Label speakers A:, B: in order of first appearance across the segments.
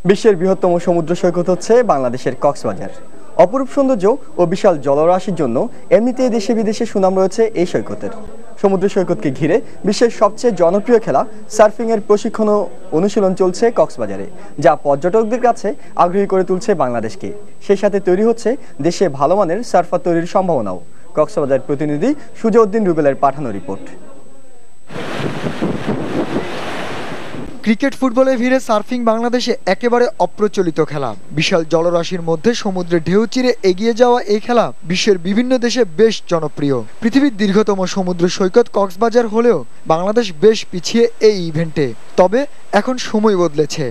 A: বিশ্বের বৃহত্তম সমুদ্র সৈকত হচ্ছে বাংলাদেশের কক্সবাজার। অপরূপ সৌন্দর্য ও বিশাল জলরাশির জন্য এমনিতেই দেশে বিদেশে সুনাম রয়েছে এই সৈকতের। সমুদ্র সৈকতকে ঘিরে বিশ্বের সবচেয়ে জনপ্রিয় খেলা সার্ফিংয়ের প্রশিক্ষণ ও অনুশীলন চলছে কক্সবাজারে, যা পর্যটকদের কাছে আগ্রহী করে তুলছে বাংলাদেশকে। সেই সাথে তৈরি হচ্ছে দেশে ভালো মানের সার্ফার তৈরির সম্ভাবনাও। কক্সবাজার প্রতিনিধি সুজাউদ্দিন রুবেলের পাঠানো রিপোর্ট।
B: ক্রিকেট ফুটবলের ভিড়ে সার্ফিং বাংলাদেশে একেবারে অপ্রচলিত খেলা। বিশাল জলরাশির মধ্যে সমুদ্রে ঢেউ চিরে এগিয়ে যাওয়া এই খেলা বিশ্বের বিভিন্ন দেশে বেশ জনপ্রিয়। পৃথিবীর দীর্ঘতম সমুদ্র সৈকত কক্সবাজার হলেও বাংলাদেশ বেশ পিছিয়ে এই ইভেন্টে। তবে এখন সময় বদলেছে।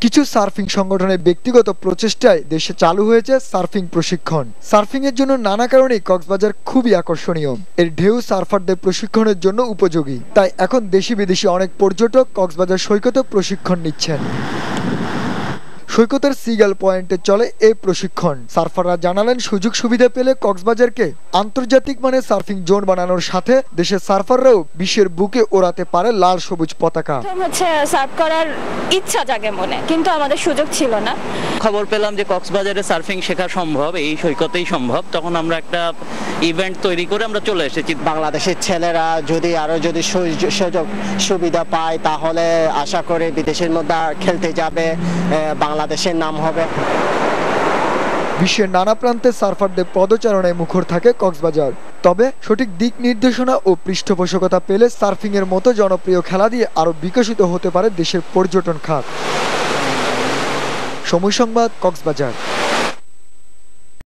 B: কিছু সার্ফিং সংগঠনের ব্যক্তিগত প্রচেষ্টায় দেশে চালু হয়েছে সার্ফিং প্রশিক্ষণ। সার্ফিং এর জন্য নানা কারণেই কক্সবাজার খুবই আকর্ষণীয়। এর ঢেউ সার্ফারদের প্রশিক্ষণের জন্য উপযোগী, তাই এখন দেশি বিদেশি অনেক পর্যটক কক্সবাজার সৈকতে প্রশিক্ষণ নিচ্ছেন। সৈকতের সিগাল পয়েন্টে চলে এই প্রশিক্ষণ। সার্ফাররা জানালেন, সুযোগ সুবিধা পেলে কক্সবাজারকে আন্তর্জাতিক মানের সার্ফিং জোন বানানোর সাথে দেশের সার্ফাররাও বিশ্বের বুকে ওড়াতে পারে লাল সবুজ পতাকা।
C: সার্ফ করার ইচ্ছা জাগে মনে, কিন্তু আমাদের সুযোগ ছিল না।
D: খবর পেলাম যে কক্সবাজারে সার্ফিং শেখা সম্ভব, এই সৈকতেই সম্ভব। তখন আমরা একটা ইভেন্ট তৈরি করে আমরা চলে এসেছি।
E: বাংলাদেশের ছেলেরা যদি সুযোগ সুবিধা পায় তাহলে আশা করি বিদেশের মধ্যে খেলতে যাবে, বাংলাদেশের নাম হবে।
B: বিশ্বের নানা প্রান্তে সার্ফারদের পদচারণায় মুখর থাকে কক্সবাজার। তবে সঠিক দিক নির্দেশনা ও পৃষ্ঠপোষকতা পেলে সার্ফিং এর মতো জনপ্রিয় খেলা দিয়ে আরো বিকশিত হতে পারে দেশের পর্যটন খাত। সময় সংবাদ, কক্সবাজার।